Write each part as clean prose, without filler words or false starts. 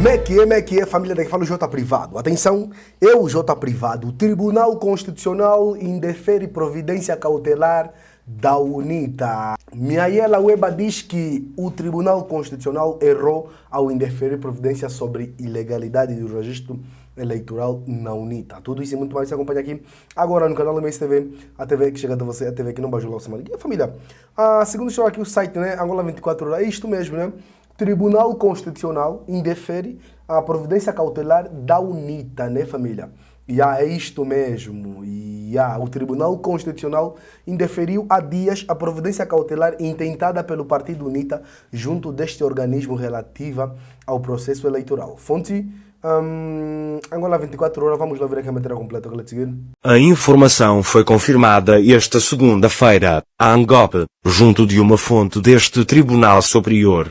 Como é que é, família daqui fala o J Privado. Atenção, eu, J Privado, o Tribunal Constitucional indefere providência cautelar da UNITA. Miaela Weba diz que o Tribunal Constitucional errou ao indeferir providência sobre ilegalidade do registro eleitoral na UNITA. Tudo isso e muito mais se acompanha aqui agora no canal MS TV, a TV que chega até você, a TV que não bajula o semana. E a família, segundo estou aqui o site, né, Angola 24 horas, é isto mesmo, né? Tribunal Constitucional indefere a providência cautelar da UNITA, né, família? É isto mesmo. O Tribunal Constitucional indeferiu há dias a providência cautelar intentada pelo Partido UNITA junto deste organismo relativa ao processo eleitoral. Fonte, Angola 24 horas, vamos lá ver aqui a matéria completa. A informação foi confirmada esta segunda-feira, à ANGOP, junto de uma fonte deste Tribunal Superior.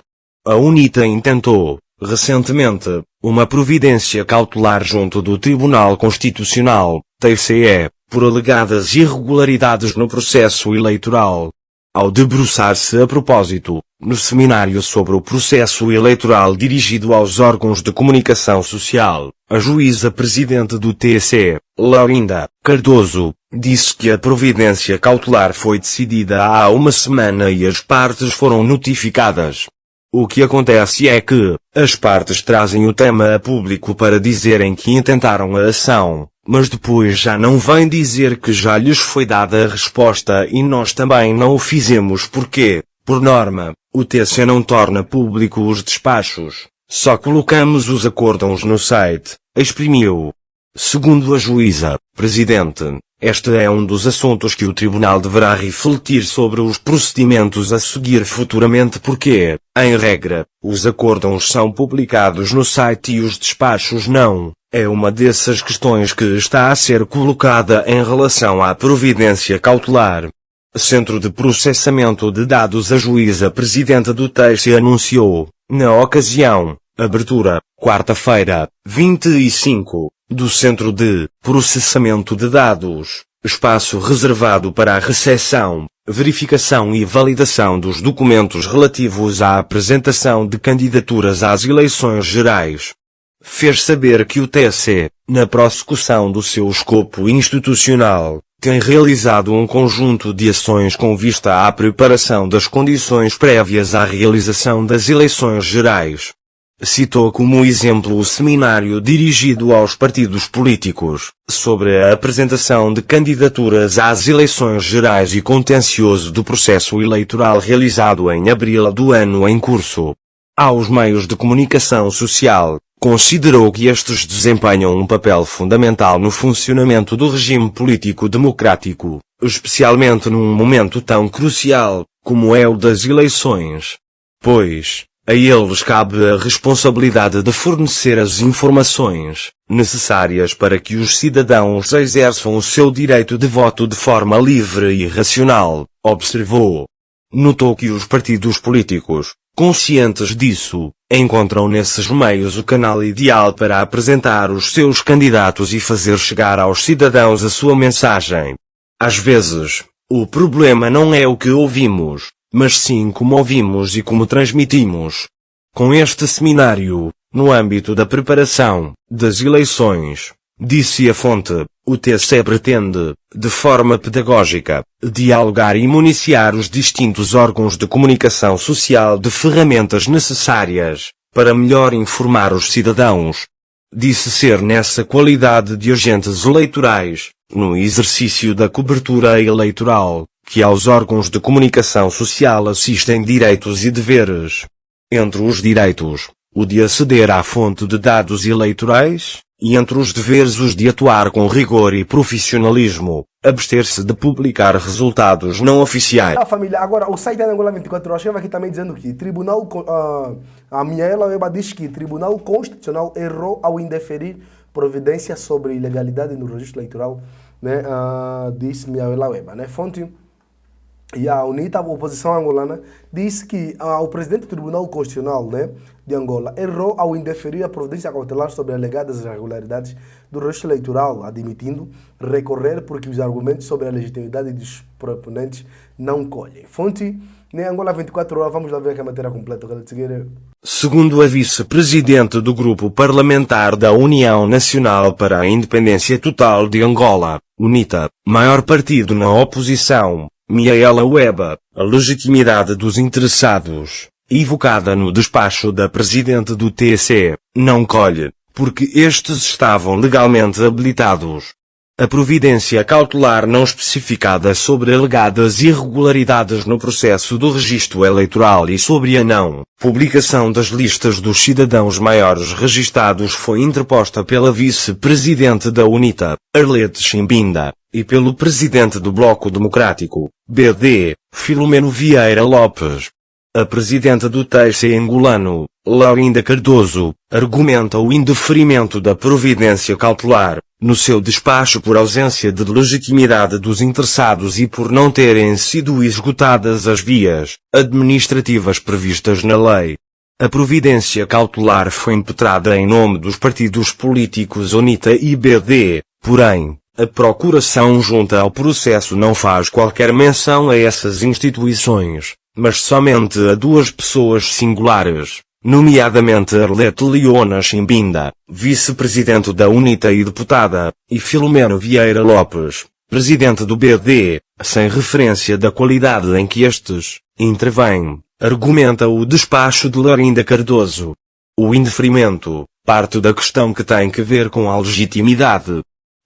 A UNITA intentou, recentemente, uma providência cautelar junto do Tribunal Constitucional, TCE, por alegadas irregularidades no processo eleitoral. Ao debruçar-se a propósito, no seminário sobre o processo eleitoral dirigido aos órgãos de comunicação social, a juíza presidente do TCE, Laurinda Cardoso, disse que a providência cautelar foi decidida há uma semana e as partes foram notificadas. O que acontece é que, as partes trazem o tema a público para dizerem que intentaram a ação, mas depois já não vêm dizer que já lhes foi dada a resposta e nós também não o fizemos porque, por norma, o TC não torna público os despachos, só colocamos os acórdãos no site, exprimiu. Segundo a juíza presidente, este é um dos assuntos que o tribunal deverá refletir sobre os procedimentos a seguir futuramente porque, em regra, os acórdãos são publicados no site e os despachos não. É uma dessas questões que está a ser colocada em relação à providência cautelar. Centro de Processamento de Dados. A juíza presidente do TCE anunciou, na ocasião, abertura, quarta-feira, 25, do Centro de Processamento de Dados, espaço reservado para a recepção, verificação e validação dos documentos relativos à apresentação de candidaturas às eleições gerais. Fez saber que o TCE, na prossecução do seu escopo institucional, tem realizado um conjunto de ações com vista à preparação das condições prévias à realização das eleições gerais. Citou como exemplo o seminário dirigido aos partidos políticos, sobre a apresentação de candidaturas às eleições gerais e contencioso do processo eleitoral realizado em abril do ano em curso. Aos meios de comunicação social, considerou que estes desempenham um papel fundamental no funcionamento do regime político democrático, especialmente num momento tão crucial, como é o das eleições. Pois, a eles cabe a responsabilidade de fornecer as informações necessárias para que os cidadãos exerçam o seu direito de voto de forma livre e racional, observou. Notou que os partidos políticos, conscientes disso, encontram nesses meios o canal ideal para apresentar os seus candidatos e fazer chegar aos cidadãos a sua mensagem. Às vezes, o problema não é o que ouvimos, mas sim como ouvimos e como transmitimos. Com este seminário, no âmbito da preparação das eleições, disse a fonte, o TCE pretende, de forma pedagógica, dialogar e municiar os distintos órgãos de comunicação social de ferramentas necessárias para melhor informar os cidadãos. Disse ser nessa qualidade de agentes eleitorais, no exercício da cobertura eleitoral, que aos órgãos de comunicação social assistem direitos e deveres. Entre os direitos, o de aceder à fonte de dados eleitorais, e entre os deveres os de atuar com rigor e profissionalismo, abster-se de publicar resultados não oficiais. Família, agora o site da Angola 24 horas chega aqui também dizendo que a Miaela Weba diz que o Tribunal Constitucional errou ao indeferir providência sobre ilegalidade no registro eleitoral, né? Diz Miaela Weba, né? Fonte E a UNITA, a oposição angolana, disse que o presidente do Tribunal Constitucional, né, de Angola errou ao indeferir a providência cautelar sobre alegadas irregularidades do registro eleitoral, admitindo recorrer porque os argumentos sobre a legitimidade dos proponentes não colhem. Fonte, né, Angola 24 horas, vamos lá ver aqui a matéria completa. Segundo a vice-presidente do grupo parlamentar da União Nacional para a Independência Total de Angola, UNITA, maior partido na oposição, Miaela Weba, a legitimidade dos interessados, evocada no despacho da presidente do TC, não colhe, porque estes estavam legalmente habilitados. A providência cautelar não especificada sobre alegadas irregularidades no processo do registro eleitoral e sobre a não publicação das listas dos cidadãos maiores registados foi interposta pela vice-presidente da UNITA, Arlete Chimbinda, e pelo presidente do Bloco Democrático, BD, Filomeno Vieira Lopes. A presidente do TC angolano, Laurinda Cardoso, argumenta o indeferimento da providência cautelar, no seu despacho por ausência de legitimidade dos interessados e por não terem sido esgotadas as vias administrativas previstas na lei. A providência cautelar foi impetrada em nome dos partidos políticos UNITA e BD, porém, a procuração junta ao processo não faz qualquer menção a essas instituições, mas somente a duas pessoas singulares, nomeadamente Arlete Leona Chimbinda, vice-presidente da UNITA e deputada, e Filomeno Vieira Lopes, presidente do BD, sem referência da qualidade em que estes intervêm, argumenta o despacho de Laurinda Cardoso. O indeferimento parte da questão que tem que ver com a legitimidade.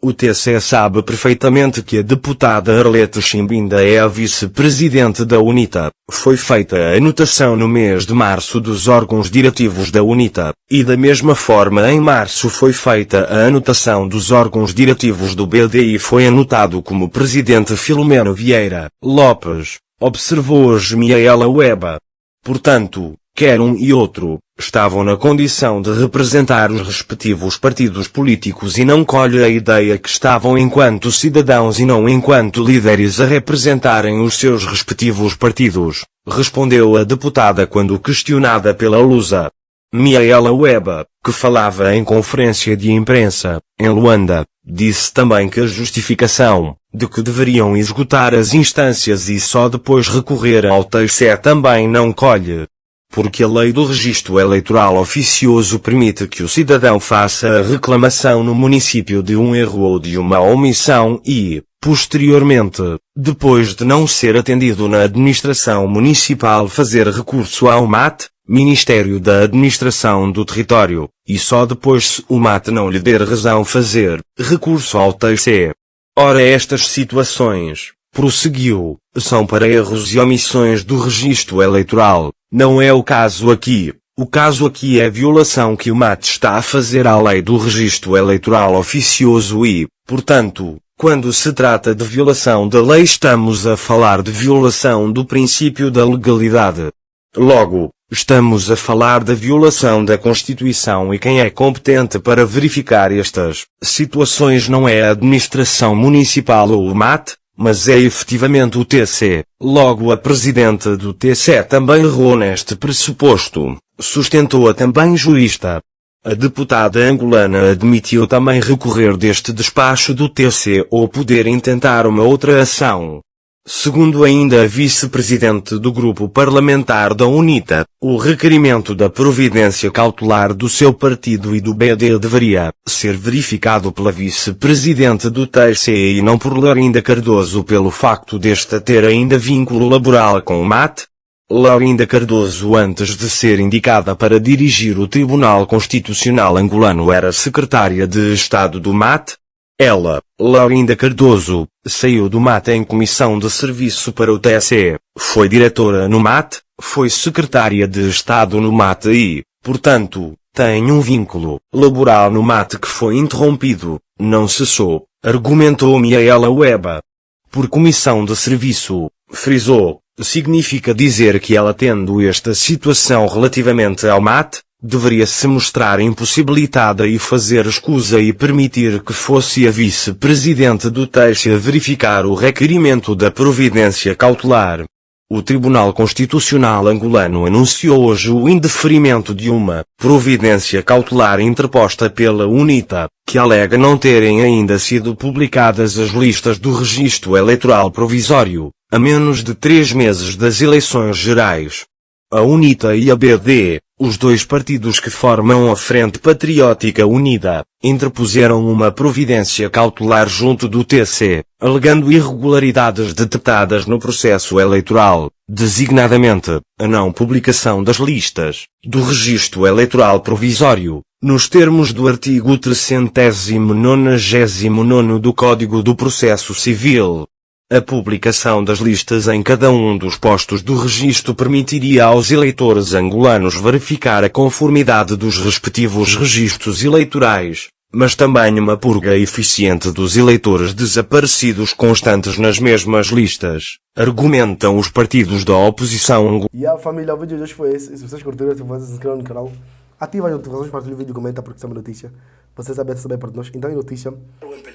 O TC sabe perfeitamente que a deputada Arlete Chimbinda é a vice-presidente da UNITA. Foi feita a anotação no mês de março dos órgãos diretivos da UNITA, e da mesma forma em março foi feita a anotação dos órgãos diretivos do BD e foi anotado como presidente Filomeno Vieira Lopes, observou hoje Miaela Weba. Portanto, quer um e outro, estavam na condição de representar os respectivos partidos políticos e não colhe a ideia que estavam enquanto cidadãos e não enquanto líderes a representarem os seus respectivos partidos, respondeu a deputada quando questionada pela Lusa. Miaela Weba, que falava em conferência de imprensa, em Luanda, disse também que a justificação, de que deveriam esgotar as instâncias e só depois recorrer ao TC também não colhe. Porque a lei do registro eleitoral oficioso permite que o cidadão faça a reclamação no município de um erro ou de uma omissão e, posteriormente, depois de não ser atendido na administração municipal fazer recurso ao MAT, Ministério da Administração do Território, e só depois se o MAT não lhe der razão fazer recurso ao TC. Ora estas situações, prosseguiu, são para erros e omissões do registro eleitoral. Não é o caso aqui. O caso aqui é a violação que o MAT está a fazer à lei do registro eleitoral oficioso e, portanto, quando se trata de violação da lei estamos a falar de violação do princípio da legalidade. Logo, estamos a falar da violação da Constituição e quem é competente para verificar estas situações não é a administração municipal ou o MAT, mas é efetivamente o TC. Logo a presidente do TC também errou neste pressuposto, sustentou a também jurista. A deputada angolana admitiu também recorrer deste despacho do TC ou poder intentar uma outra ação. Segundo ainda a vice-presidente do grupo parlamentar da UNITA, o requerimento da providência cautelar do seu partido e do BD deveria ser verificado pela vice-presidente do TC e não por Laurinda Cardoso pelo facto desta ter ainda vínculo laboral com o MAT. Laurinda Cardoso antes de ser indicada para dirigir o Tribunal Constitucional angolano era secretária de Estado do MAT. Ela, Laurinda Cardoso, saiu do MAT em comissão de serviço para o TSE, foi diretora no MAT, foi secretária de Estado no MAT e, portanto, tem um vínculo laboral no MAT que foi interrompido, não cessou, argumentou Miaela Weba. Por comissão de serviço, frisou, significa dizer que ela tendo esta situação relativamente ao MAT, deveria-se mostrar impossibilitada e fazer escusa e permitir que fosse a vice-presidente do Teixe a verificar o requerimento da providência cautelar. O Tribunal Constitucional angolano anunciou hoje o indeferimento de uma providência cautelar interposta pela UNITA, que alega não terem ainda sido publicadas as listas do Registro Eleitoral Provisório, a menos de 3 meses das eleições gerais. A UNITA e a BD, os dois partidos que formam a Frente Patriótica Unida, interpuseram uma providência cautelar junto do TC, alegando irregularidades detectadas no processo eleitoral, designadamente, a não publicação das listas do Registro Eleitoral Provisório, nos termos do artigo 399 do Código do Processo Civil. A publicação das listas em cada um dos postos do registro permitiria aos eleitores angolanos verificar a conformidade dos respectivos registros eleitorais, mas também uma purga eficiente dos eleitores desaparecidos constantes nas mesmas listas, argumentam os partidos da oposição angolana. E a família, o vídeo de hoje foi esse. Se vocês curtiram, se vocês se inscrevam no canal, ativa as notificações, partilhe o vídeo, comenta porque isso é uma notícia. Vocês sabem saber para nós. Então, em notícia,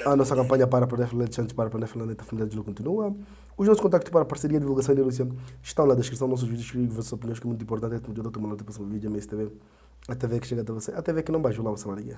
a nossa campanha para aprender falante antes para aprender falante, a família de Lu continua. Os nossos contactos para parceria, divulgação e denúncia estão na descrição dos nossos vídeos. Escreve vossas opiniões, que é muito importante. É muito do próximo vídeo, MSTV. A TV que chega até você. A TV que não baixa lá, você Maria.